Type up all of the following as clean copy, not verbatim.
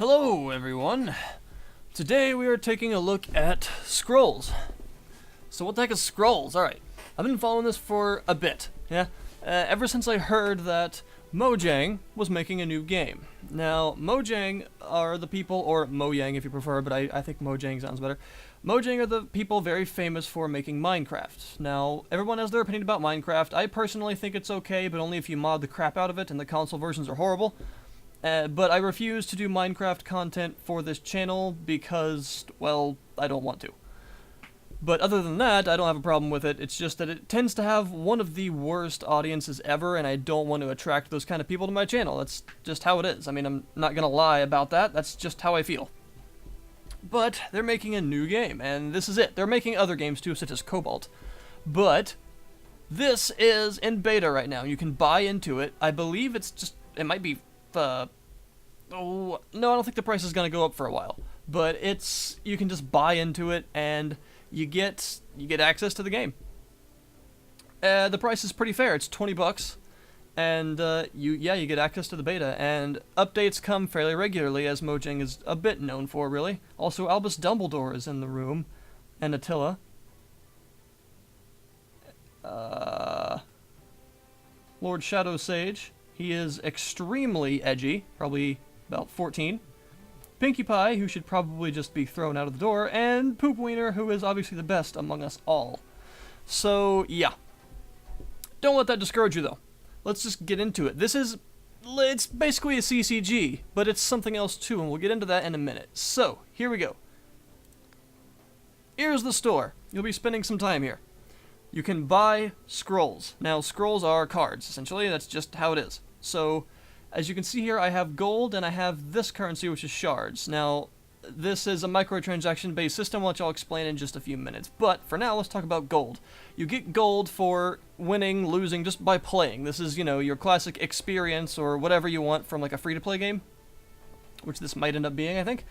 Hello everyone! Today we are taking a look at scrolls. So what the heck is scrolls? Alright, I've been following this for a bit, yeah? Ever since I heard that Mojang was making a new game. Now, Mojang are the people, or Mojang if you prefer, but I think Mojang sounds better. Mojang are the people very famous for making Minecraft. Now, everyone has their opinion about Minecraft. I personally think it's okay, but only if you mod the crap out of it, and the console versions are horrible. But I refuse to do Minecraft content for this channel because, well, I don't want to. But other than that, I don't have a problem with it. It's just that it tends to have one of the worst audiences ever, and I don't want to attract those kind of people to my channel. That's just how it is. I mean, I'm not gonna lie about that. That's just how I feel. But they're making a new game, and this is it. They're making other games too, such as Cobalt. But this is in beta right now. You can buy into it. I believe it might be oh, no, I don't think the price is going to go up for a while. But you can just buy into it, and you get access to the game. The price is pretty fair. It's $20, and you get access to the beta. And updates come fairly regularly, as Mojang is a bit known for, really. Also, Albus Dumbledore is in the room, and Attila. Lord Shadow Sage. He is extremely edgy, probably about 14. Pinkie Pie, who should probably just be thrown out of the door, and Poop Wiener, who is obviously the best among us all. So, yeah. Don't let that discourage you, though. Let's just get into it. It's basically a CCG, but it's something else too, and we'll get into that in a minute. So, here we go. Here's the store. You'll be spending some time here. You can buy scrolls. Now, scrolls are cards, essentially. That's just how it is. So, as you can see here, I have gold, and I have this currency, which is shards. Now, this is a microtransaction-based system, which I'll explain in just a few minutes. But, for now, let's talk about gold. You get gold for winning, losing, just by playing. This is, your classic experience, or whatever you want from, like, a free-to-play game. Which this might end up being, I think.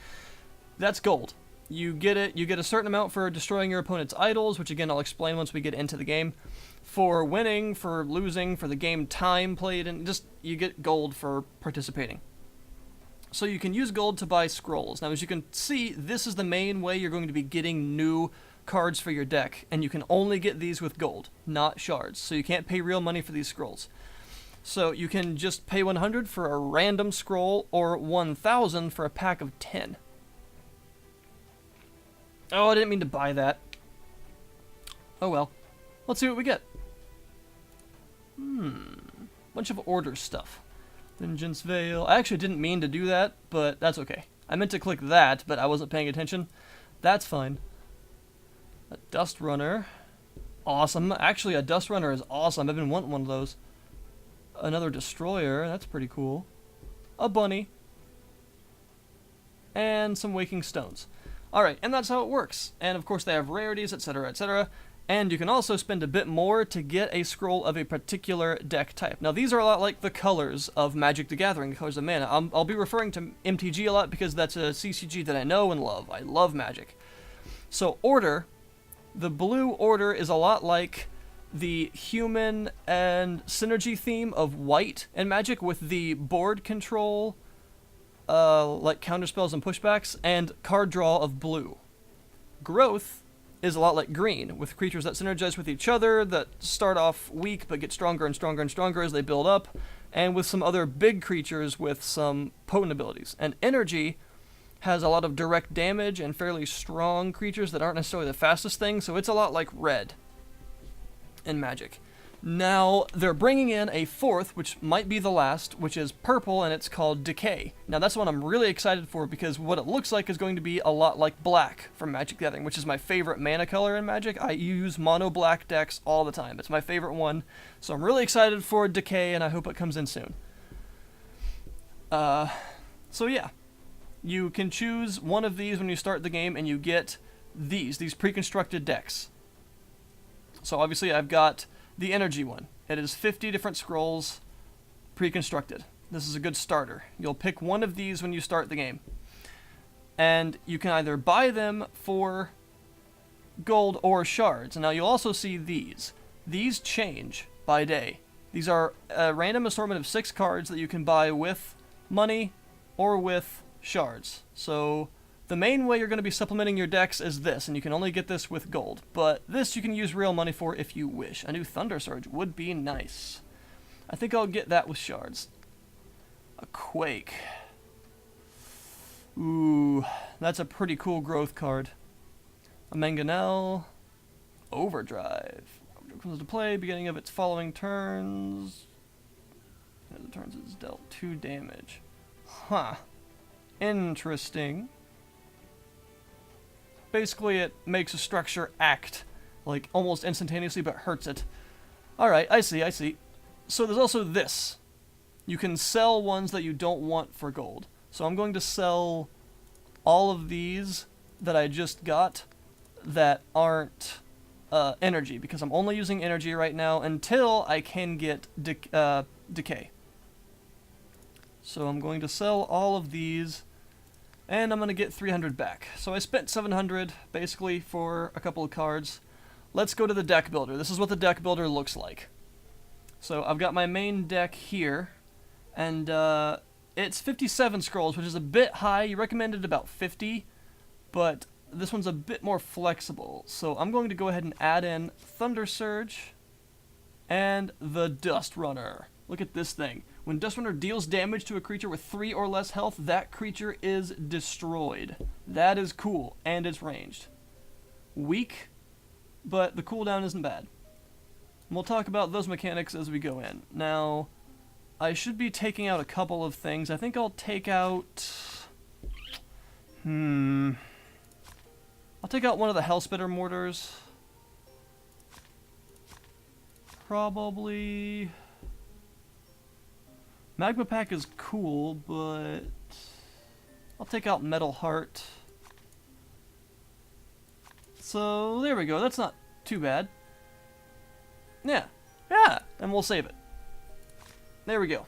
That's gold. You get a certain amount for destroying your opponent's idols, which, again, I'll explain once we get into the game. For winning, for losing, for the game time played, and you get gold for participating. So you can use gold to buy scrolls. Now, as you can see, this is the main way you're going to be getting new cards for your deck, and you can only get these with gold, not shards. So you can't pay real money for these scrolls. So you can just pay 100 for a random scroll, or 1,000 for a pack of 10. Oh, I didn't mean to buy that. Oh well. Let's see what we get. Bunch of order stuff. Vengeance Veil. I actually didn't mean to do that, but that's okay. I meant to click that, but I wasn't paying attention. That's fine. A Dust Runner. Awesome. Actually, a Dust Runner is awesome. I've been wanting one of those. Another Destroyer. That's pretty cool. A Bunny. And some Waking Stones. Alright, and that's how it works. And of course they have rarities, etc., etc. And you can also spend a bit more to get a scroll of a particular deck type. Now these are a lot like the colors of Magic the Gathering, the colors of mana. I'll be referring to MTG a lot because that's a CCG that I know and love. I love Magic. So order, the blue order is a lot like the human and synergy theme of white and Magic with the board control, like counterspells and pushbacks, and card draw of blue. Growth is a lot like green, with creatures that synergize with each other, that start off weak but get stronger and stronger and stronger as they build up, and with some other big creatures with some potent abilities. And energy has a lot of direct damage and fairly strong creatures that aren't necessarily the fastest thing, so it's a lot like red in Magic. Now, they're bringing in a fourth, which might be the last, which is purple, and it's called Decay. Now, that's what I'm really excited for, because what it looks like is going to be a lot like black from Magic the Gathering, which is my favorite mana color in Magic. I use mono black decks all the time. It's my favorite one, so I'm really excited for Decay, and I hope it comes in soon. So yeah. You can choose one of these when you start the game, and you get these pre-constructed decks. So obviously I've got the energy one. It is 50 different scrolls pre-constructed. This is a good starter. You'll pick one of these when you start the game. And you can either buy them for gold or shards. And now you'll also see these. These change by day. These are a random assortment of 6 cards that you can buy with money or with shards. So the main way you're going to be supplementing your decks is this, and you can only get this with gold. But this you can use real money for if you wish. A new Thunder Surge would be nice. I think I'll get that with shards. A Quake. Ooh, that's a pretty cool growth card. A Mangonel. Overdrive. Overdrive comes into play, beginning of its following turns. The turns is dealt 2 damage. Huh. Interesting. Basically, it makes a structure act, like, almost instantaneously, but hurts it. Alright, I see. So there's also this. You can sell ones that you don't want for gold. So I'm going to sell all of these that I just got that aren't energy, because I'm only using energy right now until I can get decay. So I'm going to sell all of these, and I'm going to get 300 back. So I spent 700, basically, for a couple of cards. Let's go to the deck builder. This is what the deck builder looks like. So I've got my main deck here, and it's 57 scrolls, which is a bit high. You recommended about 50, but this one's a bit more flexible. So I'm going to go ahead and add in Thunder Surge and the Dust Runner. Look at this thing. When Dust Runner deals damage to a creature with 3 or less health, that creature is destroyed. That is cool, and it's ranged. Weak, but the cooldown isn't bad. And we'll talk about those mechanics as we go in. Now, I should be taking out a couple of things. I think I'll take out... I'll take out one of the Hellspitter Mortars. Probably... Magma Pack is cool, but... I'll take out Metal Heart. So, there we go. That's not too bad. Yeah. And we'll save it. There we go.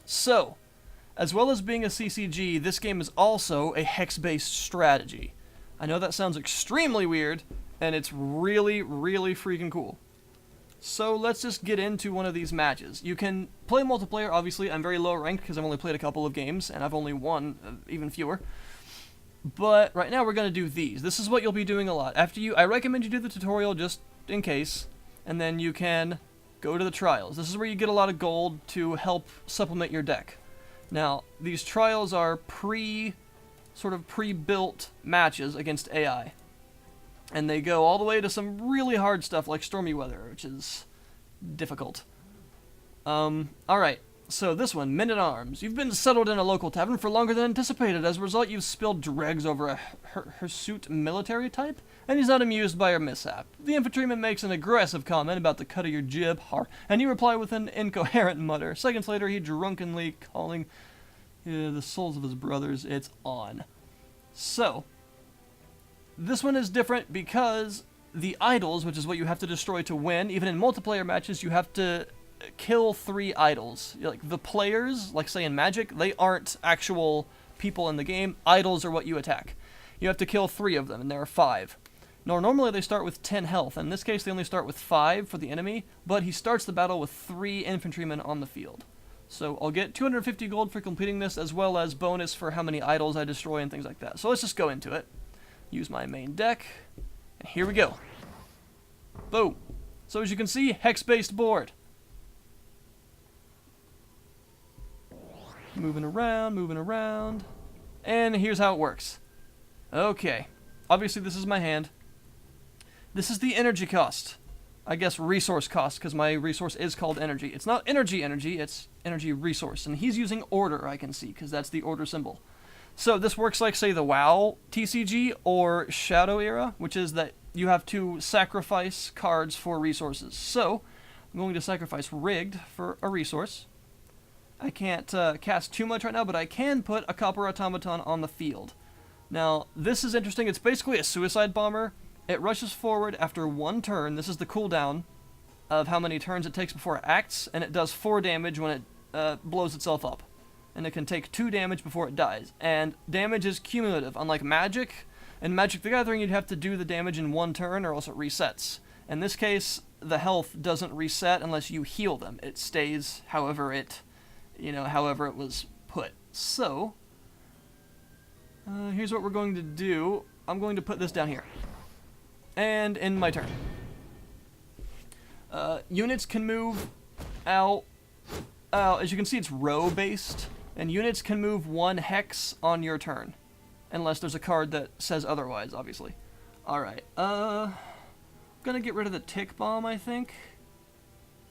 So, as well as being a CCG, this game is also a hex-based strategy. I know that sounds extremely weird, and it's really, really freaking cool. So let's just get into one of these matches. You can play multiplayer, obviously. I'm very low ranked because I've only played a couple of games, and I've only won even fewer. But right now we're going to do these. This is what you'll be doing a lot. I recommend you do the tutorial just in case, and then you can go to the trials. This is where you get a lot of gold to help supplement your deck. Now, these trials are pre-built matches against AI. And they go all the way to some really hard stuff like Stormy Weather, which is difficult. Alright, so this one, Men-at-Arms. You've been settled in a local tavern for longer than anticipated. As a result, you've spilled dregs over a hirsute military type, and he's not amused by your mishap. The infantryman makes an aggressive comment about the cut of your jib, and you reply with an incoherent mutter. Seconds later, he drunkenly calling the souls of his brothers. It's on. So... this one is different because the idols, which is what you have to destroy to win, even in multiplayer matches, you have to kill 3 idols. Like, the players, like say in Magic, they aren't actual people in the game. Idols are what you attack. You have to kill 3 of them, and there are 5. Now, normally they start with 10 health. In this case, they only start with 5 for the enemy, but he starts the battle with 3 infantrymen on the field. So I'll get 250 gold for completing this, as well as bonus for how many idols I destroy and things like that. So let's just go into it. Use my main deck, and here we go. Boom. So as you can see, hex-based board. Moving around, and here's how it works. Okay, obviously this is my hand. This is the energy cost. I guess resource cost, because my resource is called energy. It's not energy, it's energy resource, and he's using order, I can see, because that's the order symbol. So this works like, say, the WoW TCG or Shadow Era, which is that you have to sacrifice cards for resources. So I'm going to sacrifice Rigged for a resource. I can't cast too much right now, but I can put a Copper Automaton on the field. Now, this is interesting. It's basically a suicide bomber. It rushes forward after 1 turn. This is the cooldown of how many turns it takes before it acts, and it does 4 damage when it blows itself up. And it can take 2 damage before it dies. And damage is cumulative. Unlike Magic, in Magic the Gathering, you'd have to do the damage in 1 turn or else it resets. In this case, the health doesn't reset unless you heal them. It stays however it was put. So, Here's what we're going to do. I'm going to put this down here. And in my turn. Units can move out. As you can see, it's row-based. And units can move 1 hex on your turn. Unless there's a card that says otherwise, obviously. Alright, I'm gonna get rid of the tick bomb, I think.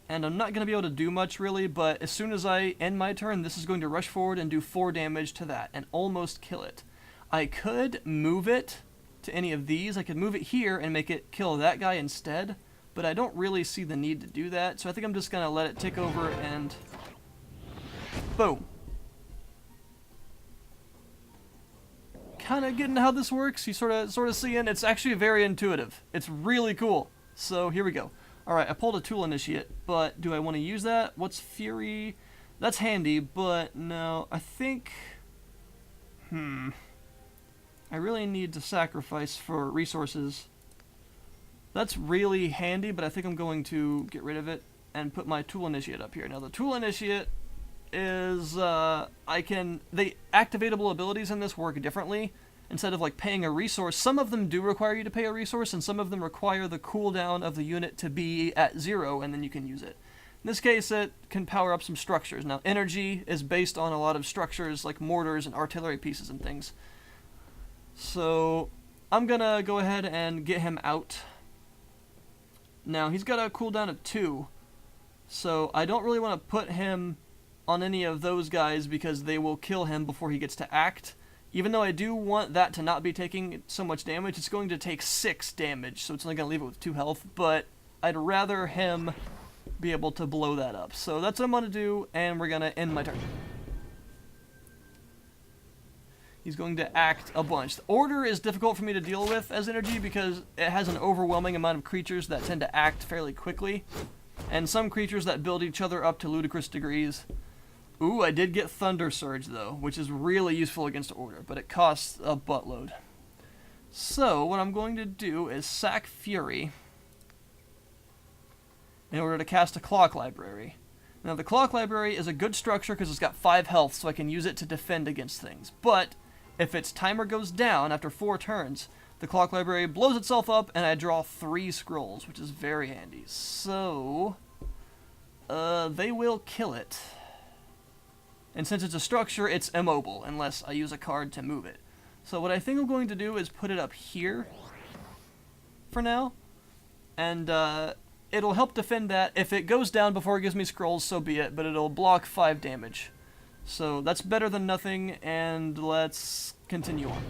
And I'm not gonna be able to do much, really, but as soon as I end my turn, this is going to rush forward and do 4 damage to that, and almost kill it. I could move it to any of these. I could move it here and make it kill that guy instead, but I don't really see the need to do that, so I think I'm just gonna let it tick over and... boom. Kind of getting how this works. You sort of seeing. It's actually very intuitive. It's really cool. So here we go. All right, I pulled a tool initiate, but do I want to use that? What's fury? That's handy, but no. I think. I really need to sacrifice for resources. That's really handy, but I think I'm going to get rid of it and put my tool initiate up here. Now the tool initiate is the activatable abilities in this work differently. Instead of like paying a resource, some of them do require you to pay a resource, and some of them require the cooldown of the unit to be at 0, and then you can use it. In this case, it can power up some structures. Now, energy is based on a lot of structures like mortars and artillery pieces and things. So I'm gonna go ahead and get him out. Now he's got a cooldown of 2, so I don't really want to put him on any of those guys because they will kill him before he gets to act. Even though I do want that to not be taking so much damage, it's going to take 6 damage, so it's only going to leave it with 2 health, but I'd rather him be able to blow that up. So that's what I'm going to do, and we're going to end my turn. He's going to act a bunch. The order is difficult for me to deal with as energy because it has an overwhelming amount of creatures that tend to act fairly quickly, and some creatures that build each other up to ludicrous degrees. Ooh, I did get Thunder Surge, though, which is really useful against Order, but it costs a buttload. So, what I'm going to do is sack Fury in order to cast a Clock Library. Now, the Clock Library is a good structure because it's got 5 health, so I can use it to defend against things. But, if its timer goes down after 4 turns, the Clock Library blows itself up, and I draw 3 scrolls, which is very handy. So, they will kill it. And since it's a structure, it's immobile, unless I use a card to move it. So what I think I'm going to do is put it up here for now. And it'll help defend that. If it goes down before it gives me scrolls, so be it, but it'll block 5 damage. So that's better than nothing, and let's continue on.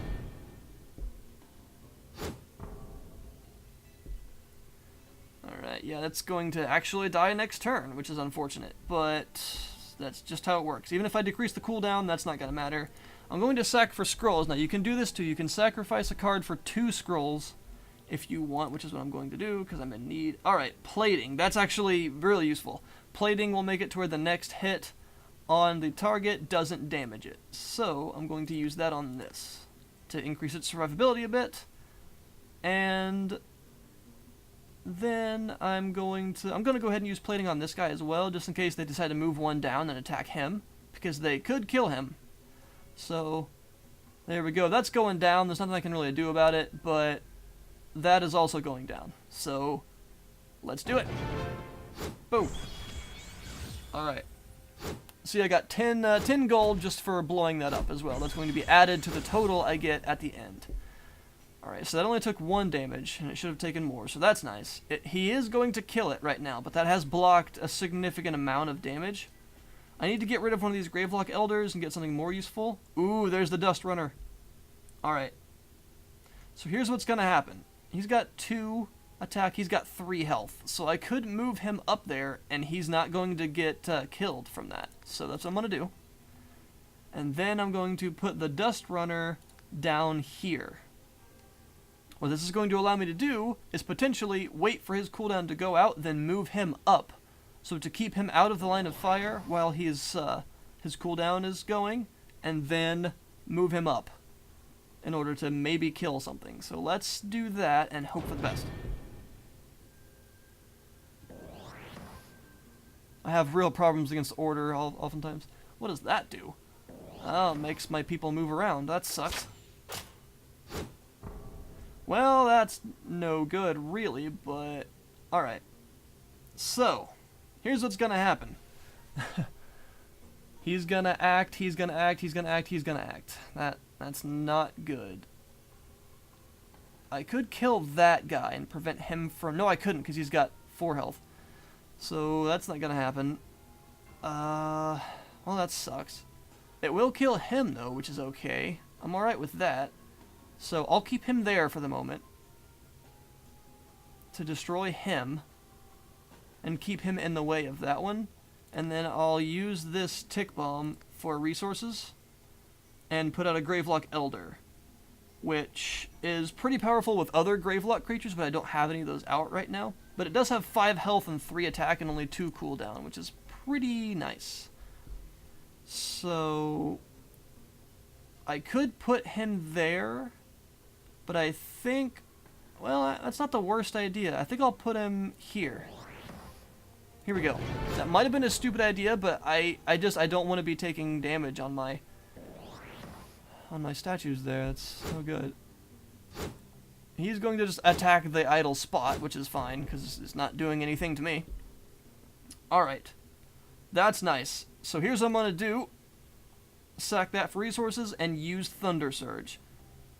Alright, yeah, that's going to actually die next turn, which is unfortunate, but that's just how it works. Even if I decrease the cooldown, that's not going to matter. I'm going to sack for scrolls. Now, you can do this too. You can sacrifice a card for 2 scrolls if you want, which is what I'm going to do because I'm in need. Alright, plating. That's actually really useful. Plating will make it to where the next hit on the target doesn't damage it. So, I'm going to use that on this to increase its survivability a bit. And then I'm going to go ahead and use plating on this guy as well, just in case they decide to move 1 down and attack him, because they could kill him. So, there we go. That's going down. There's nothing I can really do about it, but that is also going down. So, let's do it. Boom. Alright. See, I got 10 gold just for blowing that up as well. That's going to be added to the total I get at the end. Alright, so that only took 1 damage, and it should have taken more, so that's nice. He is going to kill it right now, but that has blocked a significant amount of damage. I need to get rid of one of these Gravelock Elders and get something more useful. Ooh, there's the Dust Runner. Alright. So here's what's going to happen. He's got 2 attack, he's got 3 health. So I could move him up there, and he's not going to get killed from that. So that's what I'm going to do. And then I'm going to put the Dust Runner down here. What this is going to allow me to do is potentially wait for his cooldown to go out, then move him up. So to keep him out of the line of fire while his cooldown is going, and then move him up in order to maybe kill something. So let's do that and hope for the best. I have real problems against Order oftentimes. What does that do? Oh, it makes my people move around. That sucks. Well, that's no good, really, but alright. So, here's what's gonna happen. He's gonna act, he's gonna act, he's gonna act, he's gonna act. That's not good. I could kill that guy and prevent him from... No, I couldn't, because he's got 4 health. So, that's not gonna happen. Well, that sucks. It will kill him, though, which is okay. I'm alright with that. So, I'll keep him there for the moment. To destroy him. And keep him in the way of that one. And then I'll use this tick bomb for resources. And put out a Gravelock Elder. Which is pretty powerful with other Gravelock creatures, but I don't have any of those out right now. But it does have 5 health and 3 attack and only 2 cooldown, which is pretty nice. So... I could put him there, but I think... Well, that's not the worst idea. I think I'll put him here. Here we go. That might have been a stupid idea, but I don't want to be taking damage on my statues there. That's no good. He's going to just attack the idle spot, which is fine, because it's not doing anything to me. Alright. That's nice. So here's what I'm going to do. Sack that for resources and use Thunder Surge.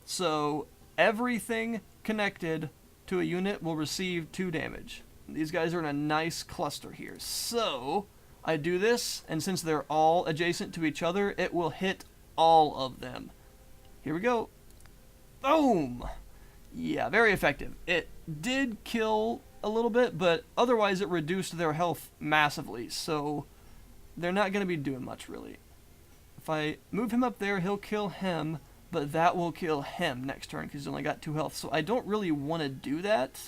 So everything connected to a unit will receive 2 damage. These guys are in a nice cluster here. So I do this, and since they're all adjacent to each other, it will hit all of them. Here we go. Boom! Yeah, very effective. It did kill a little bit, but otherwise it reduced their health massively, so they're not going to be doing much, really. If I move him up there, he'll kill him, but that will kill him next turn, because he's only got 2 health, so I don't really want to do that.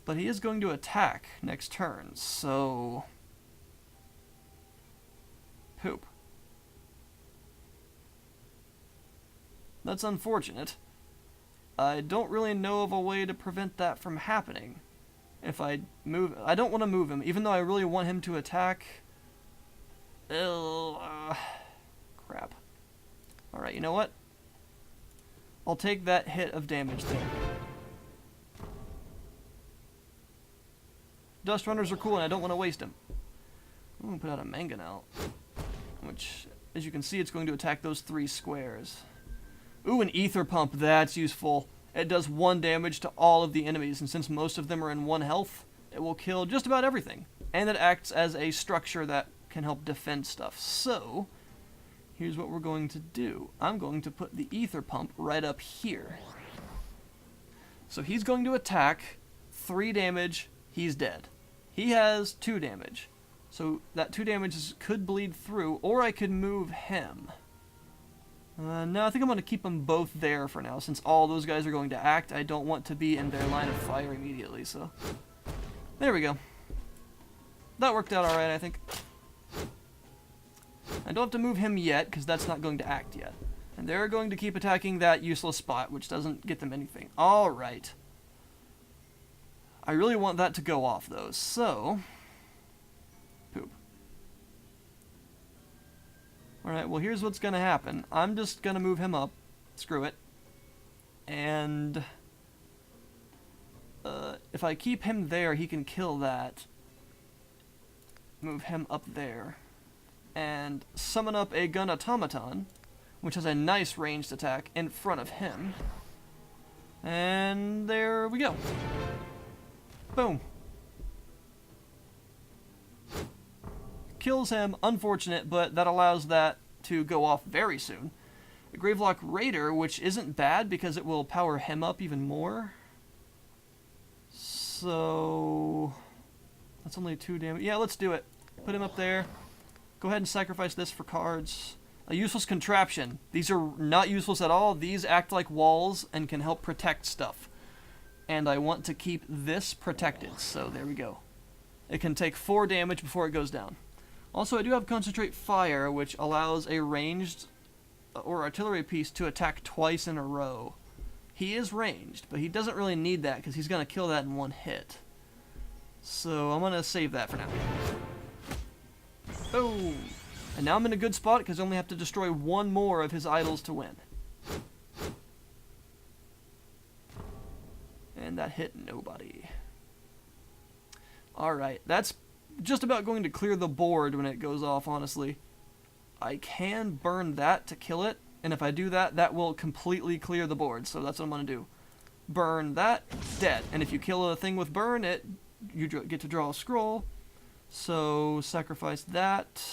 But he is going to attack next turn, so... Poop. That's unfortunate. I don't really know of a way to prevent that from happening. If I move... I don't want to move him, even though I really want him to attack. Crap. Alright, you know what? I'll take that hit of damage there. Dust Runners are cool, and I don't want to waste them. I'm going to put out a Mangonel, which, as you can see, it's going to attack those 3 squares. Ooh, an Ether Pump. That's useful. It does 1 damage to all of the enemies, and since most of them are in 1 health, it will kill just about everything. And it acts as a structure that can help defend stuff. So, here's what we're going to do. I'm going to put the Ether Pump right up here. So he's going to attack, 3 damage, he's dead. He has 2 damage. So that 2 damage could bleed through, or I could move him. No, I think I'm going to keep them both there for now, since all those guys are going to act. I don't want to be in their line of fire immediately, so... There we go. That worked out alright, I think. I don't have to move him yet, because that's not going to act yet. And they're going to keep attacking that useless spot, which doesn't get them anything. Alright. I really want that to go off, though, so... Poop. Alright, well, here's what's going to happen. I'm just going to move him up. Screw it. And... if I keep him there, he can kill that. Move him up there. And summon up a Gun Automaton, which has a nice ranged attack in front of him. And there we go. Boom. Kills him, unfortunate, but that allows that to go off very soon. A Gravelock Raider, which isn't bad because it will power him up even more. So... that's only 2 damage. Yeah, let's do it. Put him up there. Go ahead and sacrifice this for cards. A useless contraption. These are not useless at all. These act like walls and can help protect stuff. And I want to keep this protected, so there we go. It can take 4 damage before it goes down. Also, I do have Concentrate Fire, which allows a ranged or artillery piece to attack twice in a row. He is ranged, but he doesn't really need that because he's going to kill that in 1 hit. So I'm going to save that for now. Boom! And now I'm in a good spot because I only have to destroy 1 more of his idols to win. And that hit nobody. Alright, that's just about going to clear the board when it goes off, honestly. I can burn that to kill it, and if I do that, that will completely clear the board, so that's what I'm going to do. Burn that, dead. And if you kill a thing with burn, you get to draw a scroll. So, sacrifice that.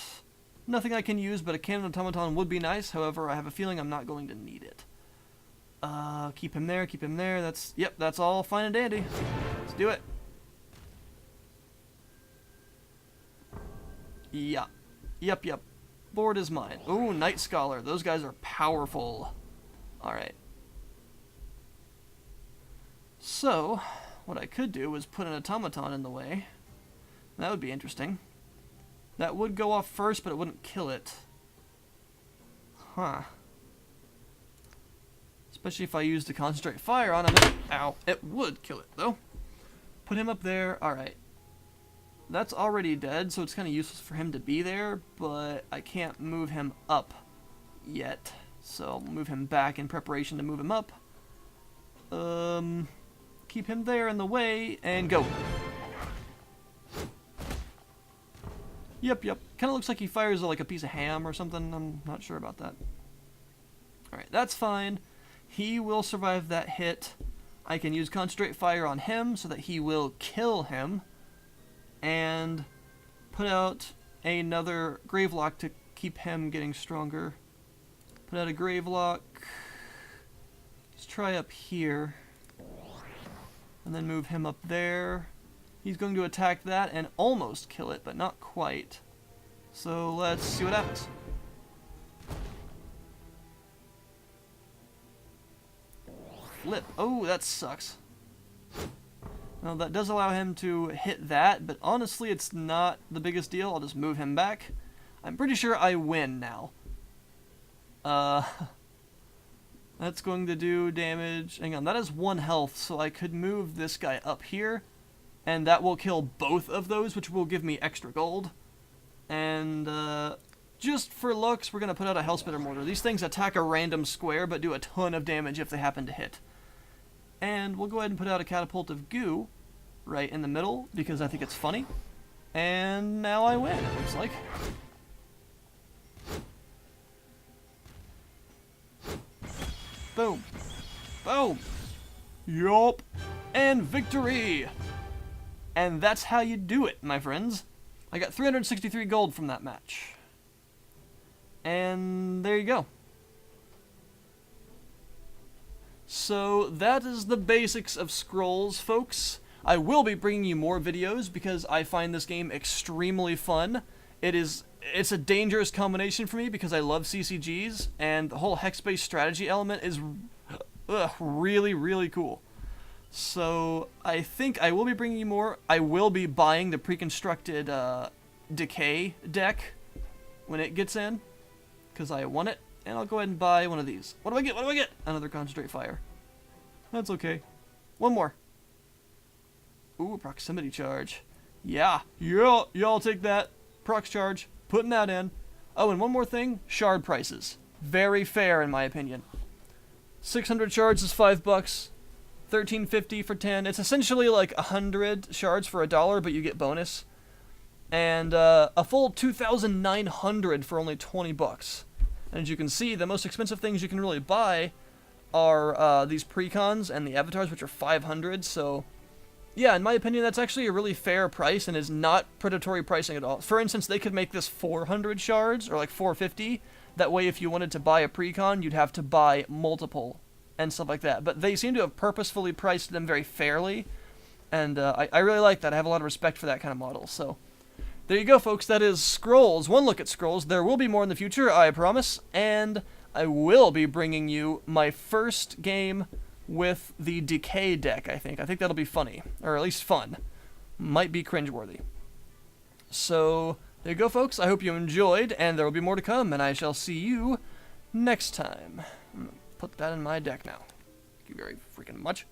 Nothing I can use, but a cannon automaton would be nice. However, I have a feeling I'm not going to need it. Keep him there, keep him there. Yep, that's all fine and dandy. Let's do it. Yeah. Yep. Board is mine. Ooh, Night Scholar. Those guys are powerful. Alright. So, what I could do is put an automaton in the way. That would be interesting. That would go off first, but it wouldn't kill it. Huh. Especially if I used to concentrate fire on him. Ow. It would kill it, though. Put him up there. Alright. That's already dead, so it's kind of useless for him to be there, but I can't move him up yet. So I'll move him back in preparation to move him up. Keep him there in the way, and go. Yep. Kind of looks like he fires like a piece of ham or something. I'm not sure about that. Alright, that's fine. He will survive that hit. I can use Concentrate Fire on him so that he will kill him. And put out another Gravelock to keep him getting stronger. Put out a Gravelock. Let's try up here. And then move him up there. He's going to attack that and almost kill it, but not quite. So let's see what happens. Flip. Oh, that sucks. Well, that does allow him to hit that, but honestly, it's not the biggest deal. I'll just move him back. I'm pretty sure I win now. That's going to do damage. Hang on, that is 1 health, so I could move this guy up here, and that will kill both of those, which will give me extra gold. And, just for looks, we're going to put out a Hellspitter Mortar. These things attack a random square, but do a ton of damage if they happen to hit. And we'll go ahead and put out a Catapult of Goo right in the middle, because I think it's funny. And now I win, it looks like. Boom. Boom. Yup. And victory! And that's how you do it, my friends. I got 363 gold from that match. And there you go. So that is the basics of Scrolls, folks. I will be bringing you more videos because I find this game extremely fun. It's a dangerous combination for me because I love CCGs, and the whole hex-based strategy element is really, really cool. So I think I will be bringing you more. I will be buying the pre-constructed Decay deck when it gets in, because I want it. And I'll go ahead and buy one of these. What do I get? What do I get? Another Concentrate Fire. That's okay. One more. Ooh, Proximity Charge. Yeah, y'all take that. Prox Charge. Putting that in. Oh, and one more thing. Shard prices. Very fair, in my opinion. 600 shards is $5. $13.50 for 10. It's essentially like 100 shards for $1, but you get bonus. And a full 2,900 for only $20. And as you can see, the most expensive things you can really buy are these precons and the avatars, which are 500. So, yeah, in my opinion, that's actually a really fair price and is not predatory pricing at all. For instance, they could make this 400 shards or like 450. That way, if you wanted to buy a precon, you'd have to buy multiple and stuff like that. But they seem to have purposefully priced them very fairly, and I really like that. I have a lot of respect for that kind of model. So there you go, folks. That is Scrolls. One look at Scrolls. There will be more in the future, I promise. And I will be bringing you my first game with the Decay deck, I think. I think that'll be funny. Or at least fun. Might be cringeworthy. So there you go, folks. I hope you enjoyed, and there will be more to come, and I shall see you next time. I'm going to put that in my deck now. Thank you very freaking much.